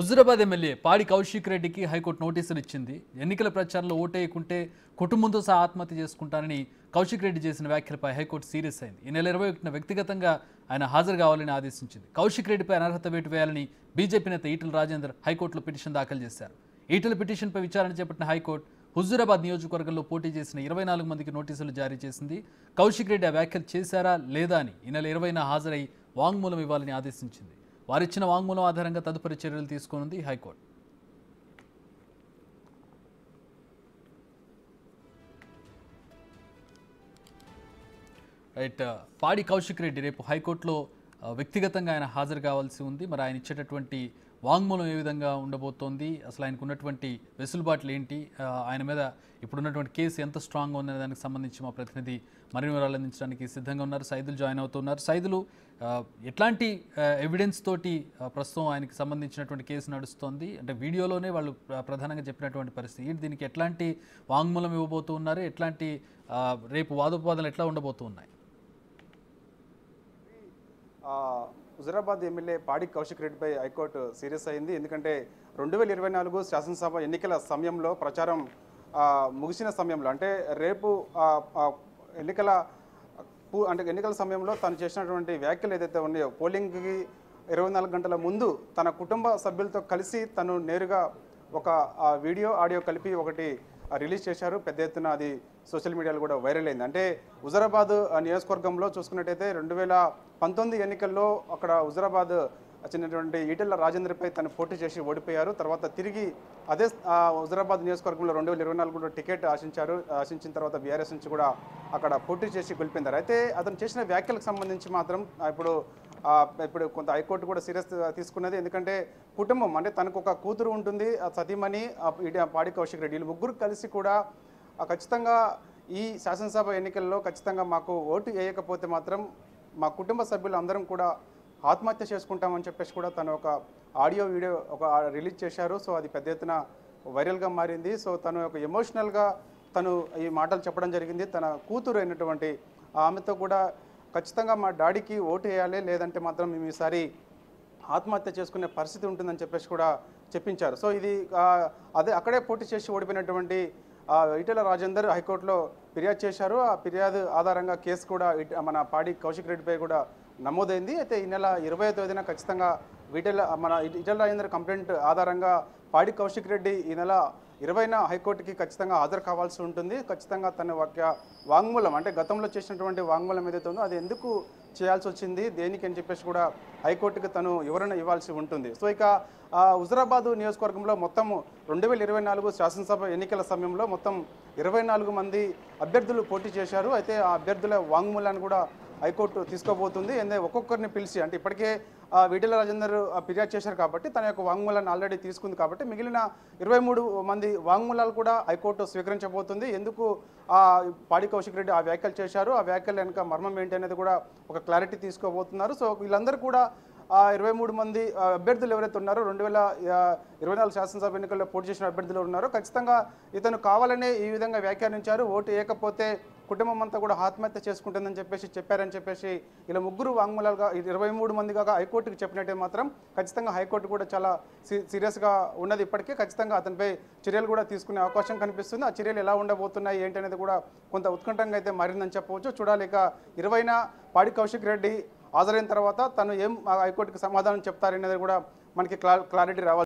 Huzurabad MLA పాడి కౌశిక్ రెడ్డికి high court నోటీసులు ఇచ్చింది. ఎన్నికల ప్రచారంలో ఓటేయకుంటే కుటుంబంతో సహా ఆత్మహత్య చేసుకుంటానని కౌశిక్ రెడ్డి చేసిన వ్యాఖ్యలపై హైకోర్టు సీరియస్ అయింది. ఈ నెల 21న వ్యక్తిగతంగా ఆయన హాజరు కావాలని ఆదేశించింది. కౌశిక్ రెడ్డిపై అనర్హత వేటు వేయాలని బీజేపీ నేత ఈటెల రాజేందర్ హైకోర్టులో పిటిషన్ దాఖలు చేశారు. ఈటెల పిటిషన్పై విచారణ చేపట్టిన హైకోర్టు హుజూరాబాద్ నియోజకవర్గంలో పోటీ చేసిన 24 మందికి నోటీసులు జారీ చేసింది. కౌశిక్ రెడ్డి ఆ వ్యాఖ్యలు చేశారా లేదా అని ఈ నెల 20న హాజరై వాంగ్మూలం ఇవ్వాలని ఆదేశించింది. వారిచ్చిన వాంగ్మూలం ఆధారంగా తదుపరి చర్యలు తీసుకోనుంది హైకోర్టు. రైట్, పాడి కౌశిక్ రెడ్డి రేపు హైకోర్టులో వ్యక్తిగతంగా ఆయన హాజరు కావాల్సి ఉంది. మరి ఆయన ఇచ్చేటటువంటి వాంగ్మూలం ఏ విధంగా ఉండబోతోంది, అసలు ఆయనకు ఉన్నటువంటి వెసులుబాట్లు ఏంటి, ఆయన మీద ఇప్పుడున్నటువంటి కేసు ఎంత స్ట్రాంగ్గా ఉందనే దానికి సంబంధించి మా ప్రతినిధి మరిన్ని వివరాలు అందించడానికి సిద్ధంగా ఉన్నారు. సైదులు జాయిన్ అవుతున్నారు. సైదులు, ఎట్లాంటి ఎవిడెన్స్ తోటి ప్రస్తుతం ఆయనకి సంబంధించినటువంటి కేసు నడుస్తోంది? అంటే వీడియోలోనే వాళ్ళు ప్రధానంగా చెప్పినటువంటి పరిస్థితి, దీనికి ఎట్లాంటి వాంగ్మూలం ఇవ్వబోతూ ఉన్నారు, ఎట్లాంటి రేపు వాదోపవాదాలు ఎట్లా ఉండబోతూ ఉన్నాయి? హుజూరాబాద్ ఎమ్మెల్యే పాడి కౌశిక్ రెడ్డిపై హైకోర్టు సీరియస్ అయింది. ఎందుకంటే 2024 శాసనసభ ఎన్నికల సమయంలో ప్రచారం ముగిసిన సమయంలో, అంటే రేపు ఎన్నికల సమయంలో తను చేసినటువంటి వ్యాఖ్యలు ఏదైతే ఉన్నాయో, పోలింగ్కి 24 గంటల ముందు తన కుటుంబ సభ్యులతో కలిసి తను నేరుగా ఒక వీడియో ఆడియో కలిపి ఒకటి రిలీజ్ చేశారు. పెద్ద ఎత్తున అది సోషల్ మీడియాలో కూడా వైరల్ అయింది. అంటే హుజూరాబాద్ నియోజకవర్గంలో చూసుకున్నట్టయితే 2019 ఎన్నికల్లో అక్కడ హుజూరాబాద్ చెందినటువంటి ఈటెల రాజేందర్పై తను పోటీ చేసి ఓడిపోయారు. తర్వాత తిరిగి అదే హుజూరాబాద్ నియోజకవర్గంలో 2024లో టికెట్ ఆశించిన తర్వాత బీఆర్ఎస్ నుంచి కూడా అక్కడ పోటీ చేసి గెలిపిందారు. అయితే అతను చేసిన వ్యాఖ్యలకు సంబంధించి మాత్రం ఇప్పుడు కొంత హైకోర్టు కూడా సీరియస్ తీసుకున్నది. ఎందుకంటే కుటుంబం, అంటే తనకు ఒక కూతురు ఉంటుంది, సతీమణి పాడి కౌశిక్ రెడ్డి, వీళ్ళు ముగ్గురు కలిసి కూడా ఖచ్చితంగా ఈ శాసనసభ ఎన్నికల్లో ఖచ్చితంగా మాకు ఓటు వేయకపోతే మాత్రం మా కుటుంబ సభ్యులు అందరం కూడా ఆత్మహత్య చేసుకుంటామని చెప్పేసి కూడా తను ఒక ఆడియో వీడియో రిలీజ్ చేశారు. సో అది పెద్ద ఎత్తున వైరల్గా మారింది. సో తను ఒక ఎమోషనల్గా తను ఈ మాటలు చెప్పడం జరిగింది. తన కూతురు అయినటువంటి ఆమెతో కూడా ఖచ్చితంగా మా డాడీకి ఓటు వేయాలి, లేదంటే మాత్రం మేము ఈసారి ఆత్మహత్య చేసుకునే పరిస్థితి ఉంటుందని చెప్పేసి కూడా చెప్పించారు. సో ఇది అక్కడే పోటీ చేసి ఓడిపోయినటువంటి ఈటెల రాజేందర్ హైకోర్టులో ఫిర్యాదు చేశారు. ఆ ఫిర్యాదు ఆధారంగా కేసు కూడా మన పాడి కౌశిక్ రెడ్డిపై కూడా నమోదైంది. అయితే ఈ నెల 20వ తేదీన ఖచ్చితంగా ఈటెల రాజేందర్ కంప్లైంట్ ఆధారంగా పాడి కౌశిక్ రెడ్డి ఈ నెల 20న హైకోర్టుకి ఖచ్చితంగా హాజరు కావాల్సి ఉంటుంది. ఖచ్చితంగా తన వాంగ్మూలం, అంటే గతంలో చేసినటువంటి వాంగ్మూలం ఏదైతే ఉందో అది ఎందుకు చేయాల్సి వచ్చింది, దేనికి అని చెప్పేసి కూడా హైకోర్టుకి తను వివరణ ఇవ్వాల్సి ఉంటుంది. సో ఇక హుజూరాబాద్ నియోజకవర్గంలో మొత్తం 2024 శాసనసభ ఎన్నికల సమయంలో మొత్తం 24 మంది అభ్యర్థులు పోటీ చేశారు. అయితే ఆ అభ్యర్థుల వాంగ్మూలాన్ని కూడా హైకోర్టు తీసుకోబోతుంది. ఒక్కొక్కరిని పిలిచి, అంటే ఇప్పటికే ఈటెల రాజేందర్ ఫిర్యాదు చేశారు కాబట్టి తన యొక్క వాంగ్మూలాన్ని ఆల్రెడీ తీసుకుంది కాబట్టి మిగిలిన 23 మంది వాంగ్మూలాలు కూడా హైకోర్టు స్వీకరించబోతుంది. ఎందుకు పాడి కౌశిక్ రెడ్డి ఆ వ్యాఖ్యలు చేశారు, ఆ వ్యాఖ్యలు వెనుక మర్మం ఏంటి అనేది కూడా ఒక క్లారిటీ తీసుకోబోతున్నారు. సో వీళ్ళందరూ కూడా 23 మంది అభ్యర్థులు ఎవరైతే ఉన్నారో 2024 శాసనసభ ఎన్నికల్లో పోటీ చేసిన అభ్యర్థులు ఉన్నారో ఖచ్చితంగా ఇతను కావాలనే ఈ విధంగా వ్యాఖ్యానించారు. ఓటు వేయకపోతే కుటుంబం అంతా కూడా ఆత్మహత్య చేసుకుంటుందని చెప్పారని చెప్పేసి ఇలా ముగ్గురు వాంగ్మూలాలుగా 23 మందిగా హైకోర్టుకి చెప్పినట్టే మాత్రం ఖచ్చితంగా హైకోర్టు కూడా చాలా సీరియస్గా ఉన్నది. ఇప్పటికే ఖచ్చితంగా అతనిపై చర్యలు కూడా తీసుకునే అవకాశం కనిపిస్తుంది. ఆ చర్యలు ఎలా ఉండబోతున్నాయి ఏంటి అనేది కూడా కొంత ఉత్కంఠంగా అయితే మారిందని చెప్పవచ్చు. చూడాలి. ఇక 20న పాడి కౌశిక్ రెడ్డి హాజరైన తర్వాత తను ఏం హైకోర్టుకి సమాధానం చెప్తారనేది కూడా మనకి క్లారిటీ రావాలి.